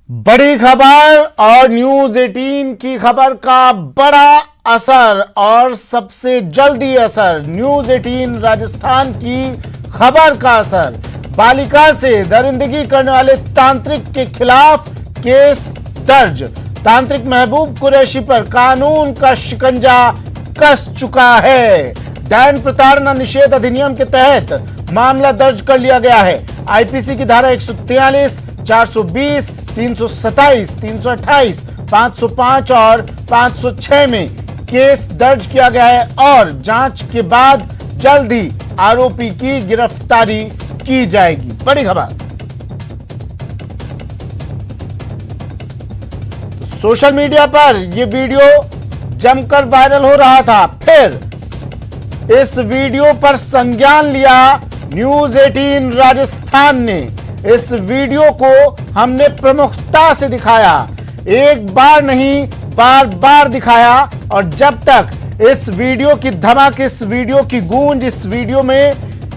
बड़ी खबर और न्यूज 18 की खबर का बड़ा असर और सबसे जल्दी असर। न्यूज 18 राजस्थान की खबर का असर। बालिका से दरिंदगी करने वाले तांत्रिक के खिलाफ केस दर्ज। तांत्रिक महबूब कुरैशी पर कानून का शिकंजा कस चुका है। डैन प्रताड़ना निषेध अधिनियम के तहत मामला दर्ज कर लिया गया है। आईपीसी की धारा 143, 420, 327, 328, 505 और 506 में केस दर्ज किया गया है और जांच के बाद जल्द ही आरोपी की गिरफ्तारी की जाएगी। बड़ी खबर। सोशल मीडिया पर यह वीडियो जमकर वायरल हो रहा था, फिर इस वीडियो पर संज्ञान लिया न्यूज 18 राजस्थान ने। इस वीडियो को हमने प्रमुखता से दिखाया, एक बार नहीं बार बार दिखाया। और जब तक इस वीडियो की धमक, इस वीडियो की गूंज, इस वीडियो में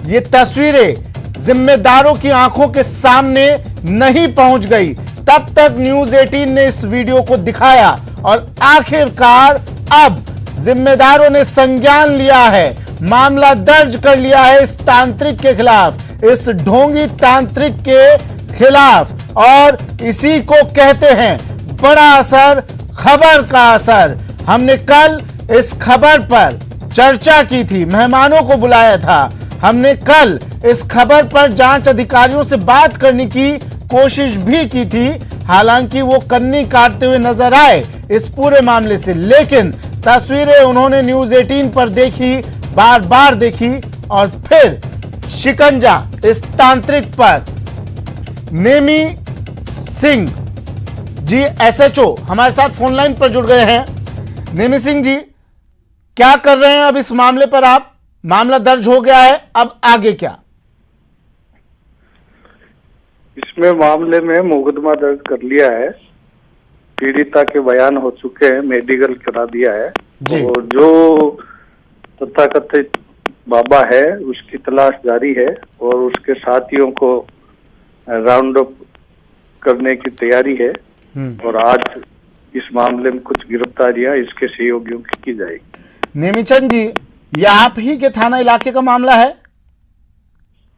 ये तस्वीरें जिम्मेदारों की आंखों के सामने नहीं पहुंच गई, तब तक न्यूज 18 ने इस वीडियो को दिखाया और आखिरकार अब जिम्मेदारों ने संज्ञान लिया है, मामला दर्ज कर लिया है इस तांत्रिक के खिलाफ, इस ढोंगी तांत्रिक के खिलाफ। और इसी को कहते हैं बड़ा असर, खबर का असर। हमने कल इस खबर पर चर्चा की थी, मेहमानों को बुलाया था। हमने कल इस खबर पर जांच अधिकारियों से बात करने की कोशिश भी की थी, हालांकि वो कन्नी काटते हुए नजर आए इस पूरे मामले से। लेकिन तस्वीरें उन्होंने न्यूज 18 पर देखी, बार बार देखी और फिर शिकंजा इस तांत्रिक पर। नेमी सिंह जी एसएचओ हमारे साथ फोन लाइन पर जुड़ गए हैं। नेमी सिंह जी, क्या कर रहे हैं अब इस मामले पर आप? मामला दर्ज हो गया है, अब आगे क्या? इसमें मामले में मुकदमा दर्ज कर लिया है, पीड़िता के बयान हो चुके हैं, मेडिकल करा दिया है और जो तथाकथित बाबा है उसकी तलाश जारी है और उसके साथियों को राउंड अप करने की तैयारी है। और आज इस मामले में कुछ गिरफ्तारियां इसके सहयोगियों की जाएगी। नेमीचंद जी, ये आप ही के थाना इलाके का मामला है?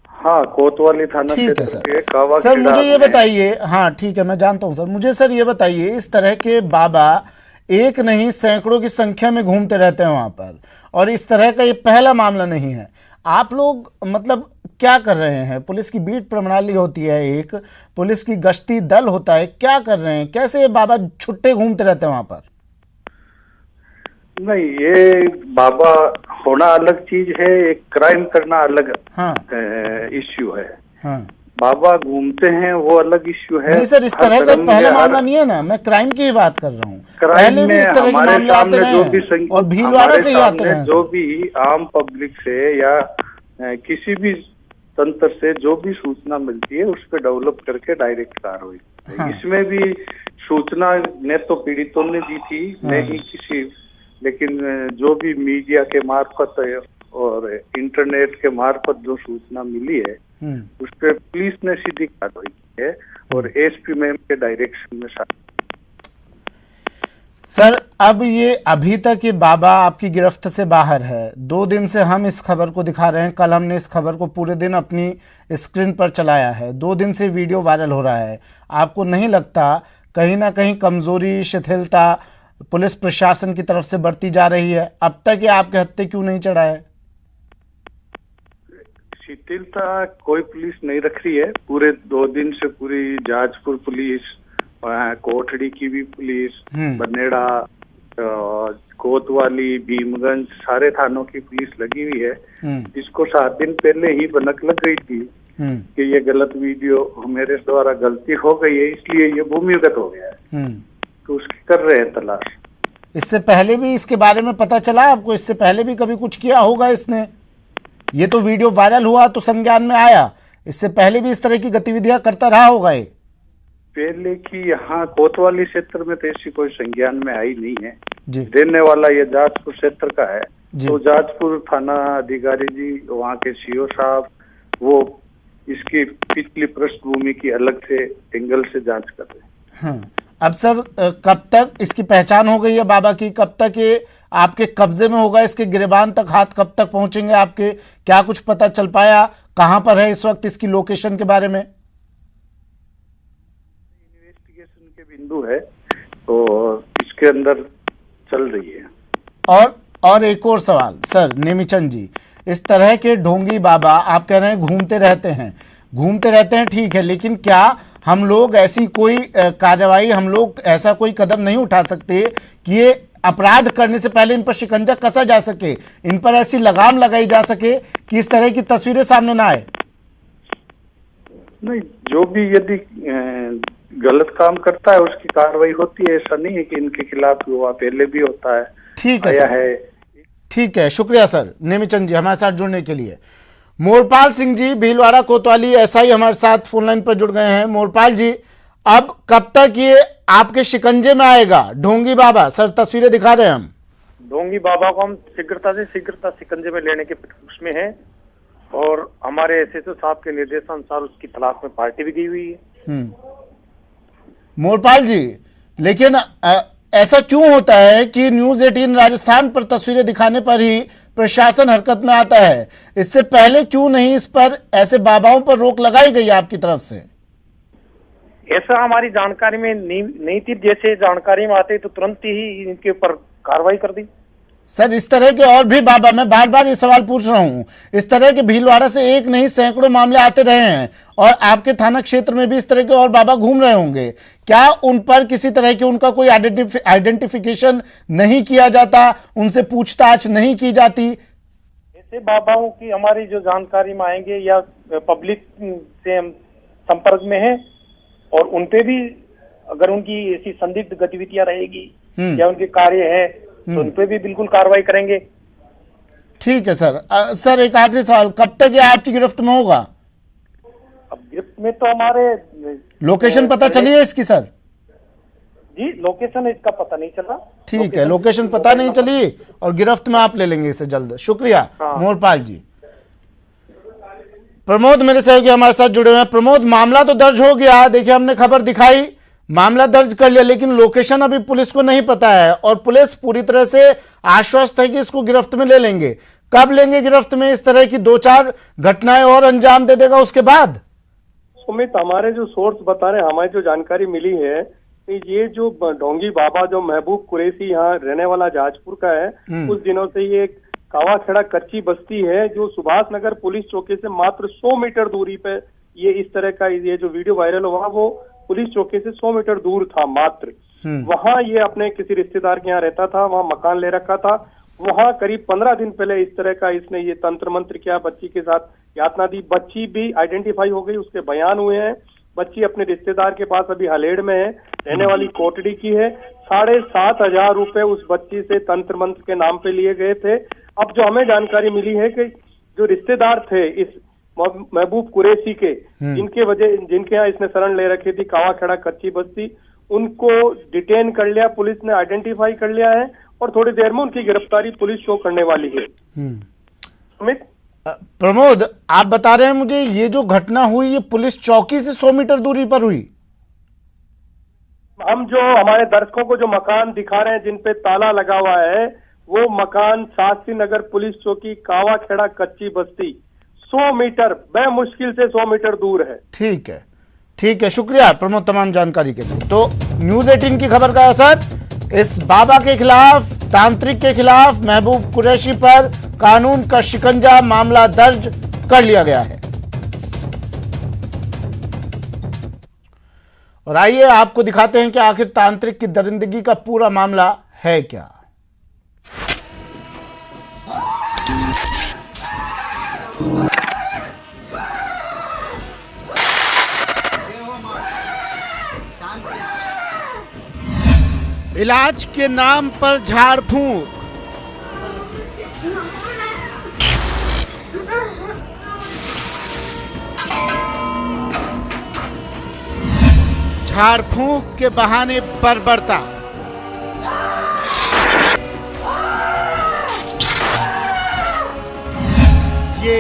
हाँ, कोतवाली थाना ठीक है सर। मुझे ये बताइए, हाँ ठीक है मैं जानता हूँ सर, मुझे सर ये बताइए, इस तरह के बाबा एक नहीं सैकड़ों की संख्या में घूमते रहते हैं वहां पर, और इस तरह का ये पहला मामला नहीं है। आप लोग मतलब क्या कर रहे हैं? पुलिस की बीट प्रणाली होती है, एक पुलिस की गश्ती दल होता है, क्या कर रहे हैं? कैसे ये बाबा छुट्टे घूमते रहते हैं वहां पर? नहीं, ये बाबा होना अलग चीज है, एक क्राइम करना अलग इश्यू है। हाँ। बाबा घूमते हैं वो अलग इश्यू है। नहीं सर, इस तरह का पहला मामला नहीं है ना, मैं क्राइम की ही बात कर रहा हूँ। पहले भी इस तरह के मामले आते रहे और भीलवाड़ा से ही आते रहे। जो भी आम पब्लिक से या किसी भी तंत्र से जो भी सूचना मिलती है उस पर डेवलप करके डायरेक्ट कार्रवाई। हाँ। इसमें भी सूचना ने तो पीड़ितों ने दी थी, नहीं किसी, लेकिन जो भी मीडिया के मार्फत और इंटरनेट के मार्फत जो सूचना मिली है उस पर पुलिस ने सीधी कार्रवाई की है और एसपी मैम के डायरेक्शन में। सर, अब ये अभी तक ये बाबा आपकी गिरफ्त से बाहर है। 2 दिन से हम इस खबर को दिखा रहे हैं, कल हमने इस खबर को पूरे दिन अपनी स्क्रीन पर चलाया है। 2 दिन से वीडियो वायरल हो रहा है। आपको नहीं लगता कहीं ना कहीं कमजोरी, शिथिलता पुलिस प्रशासन की तरफ से बढ़ती जा रही है? अब तक ये आपके हत्थे क्यों नहीं चढ़ा है? शिथिलता कोई पुलिस नहीं रख रही है। पूरे 2 दिन से पूरी जाजपुर पुलिस, कोठड़ी की भी पुलिस, बनेड़ा, कोतवाली, भीमगंज, सारे थानों की पुलिस लगी हुई है। इसको 7 दिन पहले ही भनक लग गई थी कि ये गलत वीडियो मेरे द्वारा गलती हो गई है, इसलिए ये भूमिगत हो गया है, तो उसकी कर रहे हैं तलाश। इससे पहले भी इसके बारे में पता चला आपको? इससे पहले भी कभी कुछ किया होगा इसने? ये तो वीडियो वायरल हुआ तो संज्ञान में आया, इससे पहले भी इस तरह की गतिविधियां करता रहा होगा ये? पहले की यहाँ कोतवाली क्षेत्र में तो ऐसी कोई संज्ञान में आई नहीं है। रहने वाला ये जाजपुर क्षेत्र का है, तो जाजपुर थाना अधिकारी जी, वहाँ के सीओ साहब, वो इसकी पिछली पृष्ठभूमि की अलग से एंगल से जांच कर रहे हैं। अब सर कब तक इसकी पहचान हो गई है बाबा की? कब तक ये आपके कब्जे में होगा? इसके गिरबान तक हाथ कब तक पहुंचेंगे आपके? क्या कुछ पता चल पाया? कहां पर है इस वक्त? इसकी लोकेशन के बारे में इन्वेस्टिगेशन के बिंदु है, तो इसके अंदर चल रही है। और एक और सवाल सर नेमीचंद जी, इस तरह के ढोंगी बाबा आप कह रहे हैं घूमते रहते हैं, ठीक है, लेकिन क्या हम लोग ऐसी कोई कार्रवाई, हम लोग ऐसा कोई कदम नहीं उठा सकते कि ये अपराध करने से पहले इन पर शिकंजा कसा जा सके, इन पर ऐसी लगाम लगाई जा सके कि इस तरह की तस्वीरें सामने ना आए? नहीं, जो भी यदि गलत काम करता है उसकी कार्रवाई होती है। ऐसा नहीं है कि इनके खिलाफ हुआ, पहले भी होता है। ठीक है सर, ठीक है, शुक्रिया सर नेमीचंद जी हमारे साथ जुड़ने के लिए। मोरपाल सिंह जी भीलवाड़ा कोतवाली एसआई हमारे साथ फोन लाइन पर जुड़ गए हैं। मोरपाल जी, अब कब तक ये आपके शिकंजे में आएगा ढोंगी बाबा? सर तस्वीरें दिखा रहे हैं हम। ढोंगी बाबा को हम शीघ्रता शिकंजे में लेने के उसमें है, और हमारे एसएसओ साहब के निर्देशानुसार उसकी तलाश में पार्टी भी गई हुई है। मोरपाल जी, लेकिन ऐसा क्यों होता है कि न्यूज 18 राजस्थान पर तस्वीरें दिखाने पर ही प्रशासन हरकत में आता है? इससे पहले क्यों नहीं इस पर, ऐसे बाबाओं पर रोक लगाई गई आपकी तरफ से? ऐसा हमारी जानकारी में नहीं थी। जैसे जानकारी में आते तो तुरंत ही इनके ऊपर कार्रवाई कर दी। सर इस तरह के और भी बाबा, मैं बार बार ये सवाल पूछ रहा हूं, इस तरह के भीलवाड़ा से एक नहीं सैकड़ों मामले आते रहे हैं, और आपके थाना क्षेत्र में भी इस तरह के और बाबा घूम रहे होंगे। क्या उन पर किसी तरह की उनका कोई आइडेंटिफिकेशन नहीं किया जाता, उनसे पूछताछ नहीं की जाती? ऐसे बाबाओं की हमारी जो जानकारी में आएंगे या पब्लिक से हम संपर्क में है, और उनपे भी अगर उनकी ऐसी संदिग्ध गतिविधियां रहेगी या उनके कार्य है तो उनपे भी बिल्कुल कार्रवाई करेंगे। ठीक है सर। सर एक आखिरी सवाल, कब तक ये आपकी गिरफ्त में होगा? अब गिरफ्त में तो हमारे लोकेशन पता चली है इसकी? सर जी लोकेशन इसका पता नहीं चला। ठीक है, लोकेशन पता नहीं चली और गिरफ्त में आप ले लेंगे इसे जल्द। शुक्रिया मोरपाल जी। प्रमोद मेरे सहयोगी हमारे साथ जुड़े हुए हैं। प्रमोद, मामला तो दर्ज हो गया, देखिए हमने खबर दिखाई, मामला दर्ज कर लिया, लेकिन लोकेशन अभी पुलिस को नहीं पता है, और पुलिस पूरी तरह से आश्वस्त है कि इसको गिरफ्त में ले लेंगे। कब लेंगे गिरफ्त में? इस तरह की 2-4 घटनाएं और अंजाम दे देगा उसके बाद? सुमित, हमारे जो सोर्स बता रहे हैं, हमारी जो जानकारी मिली है, ये जो ढोंगी बाबा जो महबूब कुरैशी यहाँ रहने वाला जाजपुर का है, कुछ दिनों से ये कावाखेड़ा कच्ची बस्ती है जो सुभाष नगर पुलिस चौकी से मात्र 100 मीटर दूरी पे, ये इस तरह का ये जो वीडियो वायरल हुआ वो पुलिस चौकी से 100 मीटर दूर था मात्र। वहां ये अपने किसी रिश्तेदार के यहाँ रहता था, वहां मकान ले रखा था। वहां करीब 15 दिन पहले इस तरह का इसने ये तंत्र मंत्र किया, बच्ची के साथ यातना दी। बच्ची भी आइडेंटिफाई हो गई, उसके बयान हुए हैं। बच्ची अपने रिश्तेदार के पास अभी हलेड़ में है, रहने वाली कोटड़ी की है। 7,500 रुपए उस बच्ची से तंत्र मंत्र के नाम पे लिए गए थे। अब जो हमें जानकारी मिली है कि जो रिश्तेदार थे इस महबूब कुरैशी के, जिनके यहाँ इसने शरण ले रखी थी कावाखेड़ा कच्ची बस्ती, उनको डिटेन कर लिया पुलिस ने, आइडेंटिफाई कर लिया है, और थोड़ी देर में उनकी गिरफ्तारी पुलिस शो करने वाली है। अमित, प्रमोद, आप बता रहे हैं मुझे ये जो घटना हुई ये पुलिस चौकी से 100 मीटर दूरी पर हुई? हम जो हमारे दर्शकों को जो मकान दिखा रहे हैं जिन पे ताला लगा हुआ है, वो मकान शास्त्री नगर पुलिस चौकी कावाखेड़ा कच्ची बस्ती 100 मीटर बेमुश्किल से 100 मीटर दूर है। ठीक है, ठीक है, शुक्रिया प्रमोद तमाम जानकारी के लिए। तो न्यूज 18 की खबर का असर, इस बाबा के खिलाफ, तांत्रिक के खिलाफ, महबूब कुरैशी पर कानून का शिकंजा, मामला दर्ज कर लिया गया है। और आइए आपको दिखाते हैं कि आखिर तांत्रिक की दरिंदगी का पूरा मामला है क्या। इलाज के नाम पर झाड़ फूंक, झाड़ फूंक के बहाने बर्बरता, ये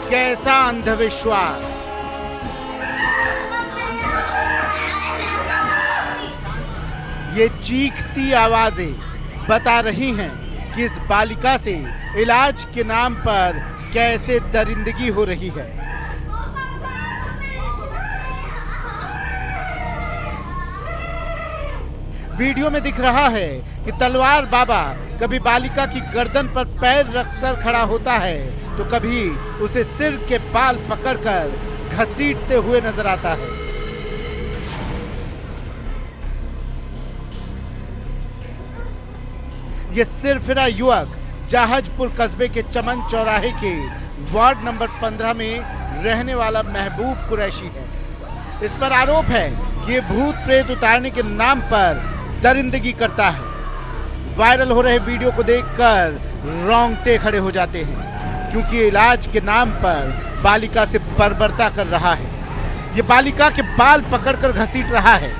कैसा अंधविश्वास। ये चीखती आवाजें बता रही हैं कि इस बालिका से इलाज के नाम पर कैसे दरिंदगी हो रही है। वीडियो में दिख रहा है कि तलवार बाबा कभी बालिका की गर्दन पर पैर रखकर खड़ा होता है तो कभी उसे सिर के बाल पकड़कर घसीटते हुए नजर आता है। ये सिरफिरा युवक जहाजपुर कस्बे के चमन चौराहे के वार्ड नंबर 15 में रहने वाला महबूब कुरैशी है। इस पर आरोप है कि ये भूत प्रेत उतारने के नाम पर दरिंदगी करता है। वायरल हो रहे वीडियो को देखकर रोंगटे खड़े हो जाते हैं क्योंकि इलाज के नाम पर बालिका से बर्बरता कर रहा है। ये बालिका के बाल पकड़कर घसीट रहा है।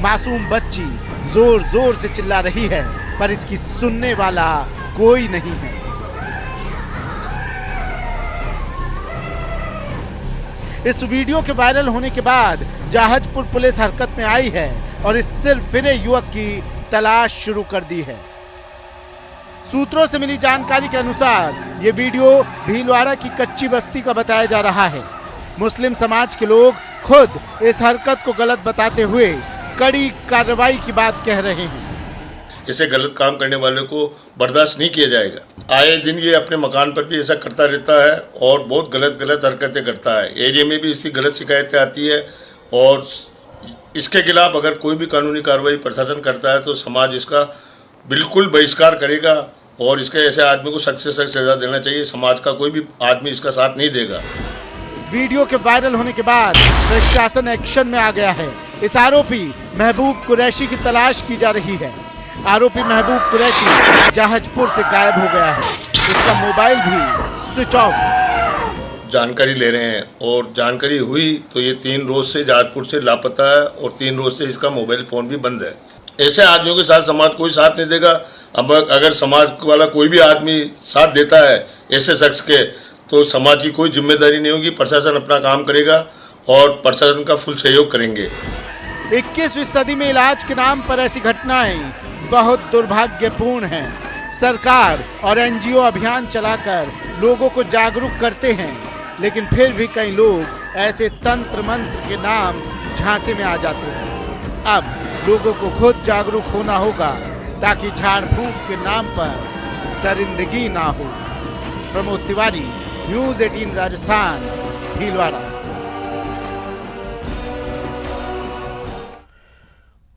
मासूम बच्ची जोर जोर से चिल्ला रही है पर इसकी सुनने वाला कोई नहीं है। इस वीडियो के वायरल होने के बाद जहाजपुर पुलिस हरकत में आई है और इस सिरफिरे युवक की तलाश शुरू कर दी है। सूत्रों से मिली जानकारी के अनुसार ये वीडियो भीलवाड़ा की कच्ची बस्ती का बताया जा रहा है। मुस्लिम समाज के लोग खुद इस हरकत को गलत बताते हुए कड़ी कार्रवाई की बात कह रहे हैं। ऐसे गलत काम करने वाले को बर्दाश्त नहीं किया जाएगा। आए दिन ये अपने मकान पर भी ऐसा करता रहता है और बहुत गलत हरकतें करता है। एरिया में भी इसकी गलत शिकायतें आती है और इसके खिलाफ अगर कोई भी कानूनी कार्रवाई प्रशासन करता है तो समाज इसका बिल्कुल बहिष्कार करेगा और इसके ऐसे आदमी को सख्त से सख्त सजा देना चाहिए। समाज का कोई भी आदमी इसका साथ नहीं देगा। वीडियो के वायरल होने के बाद प्रशासन एक्शन में आ गया है। इस आरोपी महबूब कुरैशी की तलाश की जा रही है। आरोपी महबूब कुरैशी जहाजपुर से गायब हो गया है। इसका मोबाइल भी स्विच ऑफ। जानकारी ले रहे हैं और जानकारी हुई तो ये 3 रोज से जहाजपुर से लापता है और 3 रोज से इसका मोबाइल फोन भी बंद है। ऐसे आदमियों के साथ समाज कोई साथ नहीं देगा। अब अगर समाज वाला कोई भी आदमी साथ देता है ऐसे शख्स के तो समाज की कोई जिम्मेदारी नहीं होगी। प्रशासन अपना काम करेगा और प्रशासन का फुल सहयोग करेंगे। 21वीं सदी में इलाज के नाम पर ऐसी घटनाएं बहुत दुर्भाग्यपूर्ण हैं। सरकार और एनजीओ अभियान चलाकर लोगों को जागरूक करते हैं लेकिन फिर भी कई लोग ऐसे तंत्र मंत्र के नाम झांसे में आ जाते हैं। अब लोगों को खुद जागरूक होना होगा ताकि झाड़ फूंक के नाम पर दरिंदगी ना हो। प्रमोद तिवारी, न्यूज़ 18 राजस्थान, भीलवाड़ा।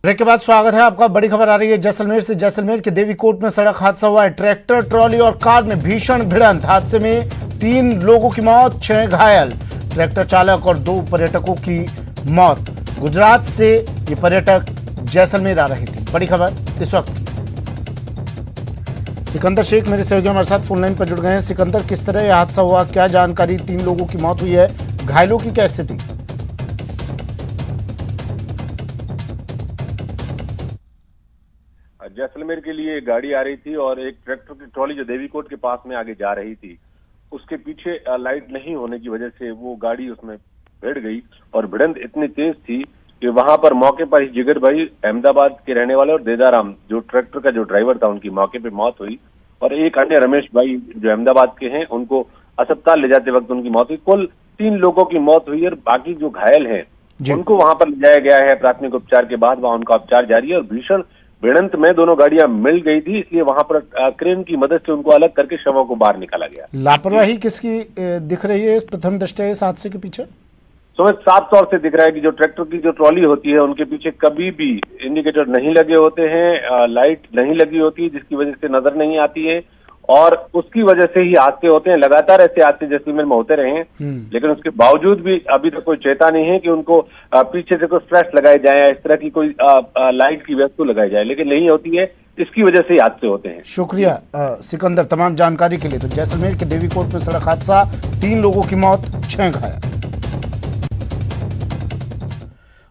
ब्रेक के बाद स्वागत है आपका। बड़ी खबर आ रही है जैसलमेर से। जैसलमेर के देवीकोट में सड़क हादसा हुआ है। ट्रैक्टर, ट्रॉली और कार में भीषण भिड़ंत। हादसे में 3 लोगों की मौत, 6 घायल। ट्रैक्टर चालक और 2 पर्यटकों की मौत। गुजरात से ये पर्यटक जैसलमेर आ रही थी। बड़ी खबर इस वक्त। सिकंदर शेख मेरे सहयोगी हमारे साथ फोन लाइन पर जुड़ गए हैं। सिकंदर, किस तरह यह हादसा हुआ, क्या जानकारी? 3 लोगों की मौत हुई है, घायलों की क्या स्थिति? जैसलमेर के लिए गाड़ी आ रही थी और एक ट्रैक्टर की ट्रॉली जो देवीकोट के पास में आगे जा रही थी उसके पीछे लाइट नहीं होने की वजह से वो गाड़ी उसमें भिड़ गई और भिड़ंत इतनी तेज थी कि वहां पर मौके पर ही जिगर भाई अहमदाबाद के रहने वाले और देदाराम जो ट्रैक्टर का जो ड्राइवर था उनकी मौके पे मौत हुई और एक अन्य रमेश भाई जो अहमदाबाद के हैं उनको अस्पताल ले जाते वक्त उनकी मौत हुई। कुल 3 लोगों की मौत हुई और बाकी जो घायल हैं उनको वहां पर ले जाया गया है। प्राथमिक उपचार के बाद वहां उनका उपचार जारी है और भीषण भिड़ंत में दोनों गाड़ियां मिल गई थी इसलिए वहां पर क्रेन की मदद से उनको अलग करके शवों को बाहर निकाला गया। लापरवाही किसकी दिख रही है प्रथम दृष्टया इस हादसे के पीछे? सुमित, साफ तौर से दिख रहा है कि जो ट्रैक्टर की जो ट्रॉली होती है उनके पीछे कभी भी इंडिकेटर नहीं लगे होते हैं, लाइट नहीं लगी होती जिसकी वजह से नजर नहीं आती है और उसकी वजह से ही हादसे होते हैं। लगातार ऐसे हादसे जैसलमेर में होते रहे हैं लेकिन उसके बावजूद भी अभी तक कोई चेतावनी है कि उनको पीछे से कोई फ्लैश लगाए जाए या इस तरह की कोई लाइट की वस्तु लगाई जाए, लेकिन नहीं होती है। इसकी वजह से ही हादसे होते हैं। शुक्रिया सिकंदर तमाम जानकारी के लिए। तो जैसलमेर के देवीकोट में सड़क हादसा, 3 लोगों की मौत, 6 घायल।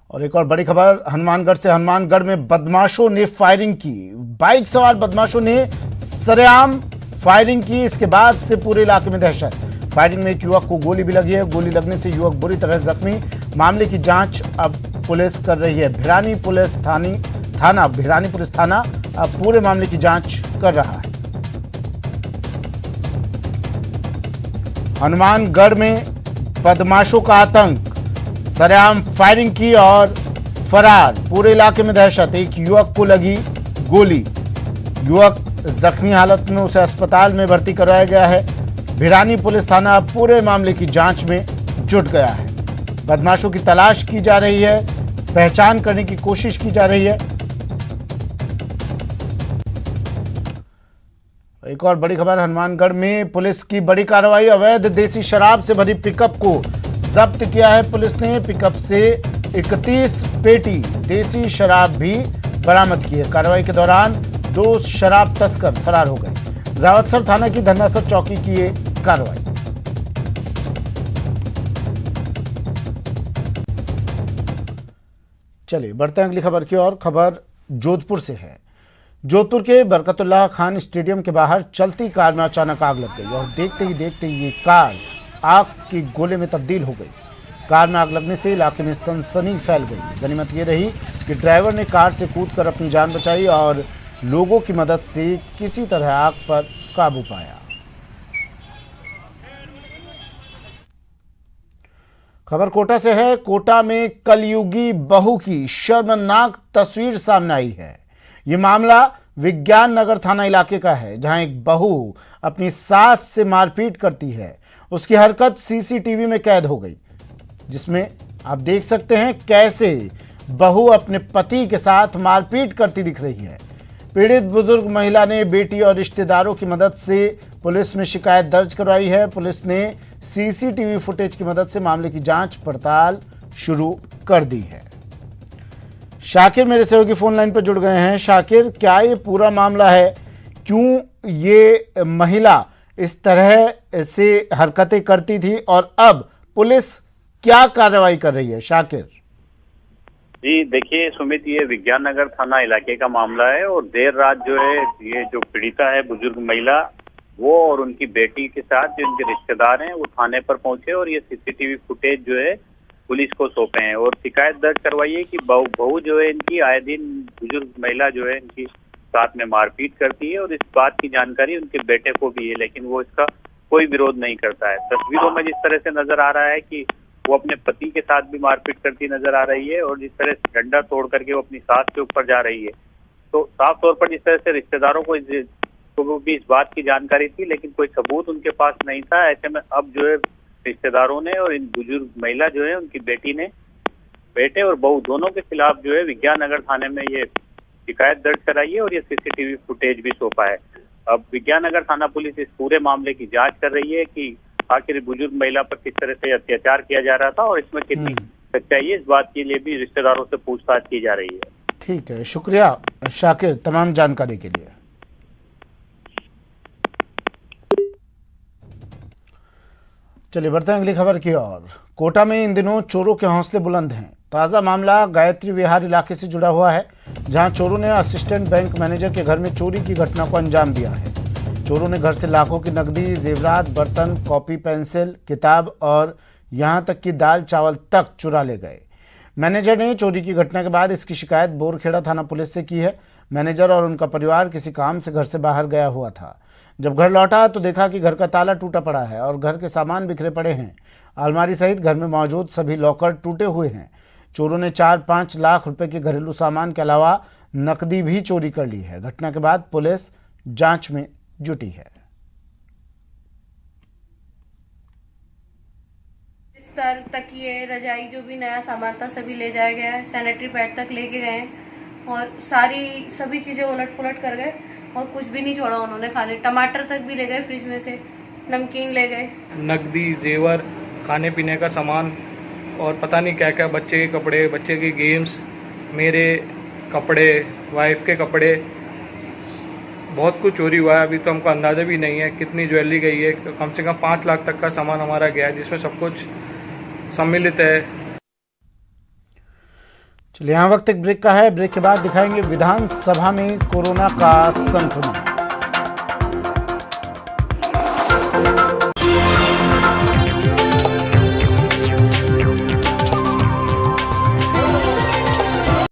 और एक और बड़ी खबर हनुमानगढ़ से। हनुमानगढ़ में बदमाशों ने फायरिंग की। बाइक सवार बदमाशों ने सरेआम फायरिंग की। इसके बाद से पूरे इलाके में दहशत। फायरिंग में एक युवक को गोली भी लगी है। गोली लगने से युवक बुरी तरह जख्मी। मामले की जांच अब पुलिस कर रही है। भिरानी पुलिस थाना भिरानी पुलिस थाना अब पूरे मामले की जांच कर रहा है। हनुमानगढ़ में बदमाशों का आतंक, सरेआम फायरिंग की और फरार, पूरे इलाके में दहशत। एक युवक को लगी गोली, युवक जख्मी हालत में, उसे अस्पताल में भर्ती कराया गया है। भिरानी पुलिस थाना पूरे मामले की जांच में जुट गया है। बदमाशों की तलाश की जा रही है, पहचान करने की कोशिश की जा रही है। एक और बड़ी खबर, हनुमानगढ़ में पुलिस की बड़ी कार्रवाई, अवैध देसी शराब से भरी पिकअप को जब्त किया है पुलिस ने। पिकअप से 31 पेटी देसी शराब भी बरामद की है। कार्रवाई के दौरान 2 शराब तस्कर फरार हो गए। रावतसर थाना की धन्नासर चौकी की ये कार्रवाई। चलिए बढ़ते हैं अगली खबर की ओर। खबर जोधपुर से है। जोधपुर के बरकतुल्लाह खान स्टेडियम के बाहर चलती कार में अचानक आग लग गई और देखते ही ये कार आग के गोले में तब्दील हो गई। कार में आग लगने से इलाके में सनसनी फैल गई। गनीमत ये रही कि ड्राइवर ने कार से कूदकर अपनी जान बचाई और लोगों की मदद से किसी तरह आग पर काबू पाया। खबर कोटा से है। कोटा में कलयुगी बहू की शर्मनाक तस्वीर सामने आई है। ये मामला विज्ञान नगर थाना इलाके का है, जहां एक बहू अपनी सास से मारपीट करती है। उसकी हरकत सीसीटीवी में कैद हो गई, जिसमें आप देख सकते हैं कैसे बहू अपने पति के साथ मारपीट करती दिख रही है। पीड़ित बुजुर्ग महिला ने बेटी और रिश्तेदारों की मदद से पुलिस में शिकायत दर्ज करवाई है। पुलिस ने सीसीटीवी फुटेज की मदद से मामले की जांच पड़ताल शुरू कर दी है। शाकिर मेरे सहयोगी फोन लाइन पर जुड़ गए हैं। शाकिर, क्या ये पूरा मामला है? क्यों ये महिला इस तरह से हरकतें करती थी और अब पुलिस क्या कार्रवाई कर रही है? शाकिर जी देखिए सुमित, ये विज्ञान नगर थाना इलाके का मामला है और देर रात जो है ये जो पीड़िता है बुजुर्ग महिला, वो और उनकी बेटी के साथ जो इनके रिश्तेदार हैं वो थाने पर पहुंचे और ये सीसीटीवी फुटेज जो है पुलिस को सौंपे हैं और शिकायत दर्ज करवाई है कि बहू जो है इनकी आए दिन बुजुर्ग महिला जो है इनकी साथ में मारपीट करती है और इस बात की जानकारी उनके बेटे को भी है, लेकिन वो इसका कोई विरोध नहीं करता है। तस्वीरों में जिस तरह से नजर आ रहा है कि वो अपने पति के साथ भी मारपीट करती नजर आ रही है और जिस तरह से डंडा तोड़ करके वो अपनी सास के ऊपर जा रही है, तो साफ तौर पर जिस तरह से रिश्तेदारों को भी इस बात की जानकारी थी, लेकिन कोई सबूत उनके पास नहीं था। ऐसे में अब जो है रिश्तेदारों ने और इन बुजुर्ग महिला जो है उनकी बेटी ने बेटे और बहू दोनों के खिलाफ जो है विज्ञान नगर थाने में ये शिकायत दर्ज कराई है और ये सीसीटीवी फुटेज भी सौंपा है। अब विज्ञान नगर थाना पुलिस इस पूरे मामले की जांच कर रही है कि आखिर बुजुर्ग महिला पर किस तरह से अत्याचार किया जा रहा था और इसमें कितनी सच्चाई है, इस बात के लिए भी रिश्तेदारों से पूछताछ की जा रही है। ठीक है, शुक्रिया शाकिर तमाम जानकारी के लिए। चलिए बढ़ते हैं अगली खबर की ओर। कोटा में इन दिनों चोरों के हौसले बुलंद हैं। ताज़ा मामला गायत्री विहार इलाके से जुड़ा हुआ है, जहां चोरों ने असिस्टेंट बैंक मैनेजर के घर में चोरी की घटना को अंजाम दिया है। चोरों ने घर से लाखों की नकदी, जेवरात, बर्तन, कॉपी, पेंसिल, किताब और यहां तक कि दाल चावल तक चुरा ले गए। मैनेजर ने चोरी की घटना के बाद इसकी शिकायत बोरखेड़ा थाना पुलिस से की है। मैनेजर और उनका परिवार किसी काम से घर से बाहर गया हुआ था। जब घर लौटा तो देखा कि घर का ताला टूटा पड़ा है और घर के सामान बिखरे पड़े हैं। अलमारी सहित घर में मौजूद सभी लॉकर टूटे हुए हैं। चोरों ने 4-5 लाख रुपए के घरेलू सामान के अलावा नकदी भी चोरी कर ली है। घटना के बाद पुलिस जांच में जुटी है। बिस्तर, तकिए, रजाई, जो भी नया सामान था सभी ले जाया गया है। सैनिटरी पैड तक लेके गए और सभी चीजें उलट पुलट कर गए और कुछ भी नहीं छोड़ा उन्होंने। खाने टमाटर तक भी ले गए, फ्रिज में से नमकीन ले गए, नकदी, जेवर, खाने पीने का सामान और पता नहीं क्या क्या, बच्चे के कपड़े, बच्चे के गेम्स, मेरे कपड़े, वाइफ के कपड़े, बहुत कुछ चोरी हुआ है। अभी तो हमको अंदाज़ा भी नहीं है कितनी ज्वेलरी गई है। कम से कम 5 लाख तक का सामान हमारा गया है, जिसमें सब कुछ सम्मिलित है। चलिए यहाँ वक्त एक ब्रेक का है। ब्रेक के बाद दिखाएंगे विधानसभा में कोरोना का संक्रमण।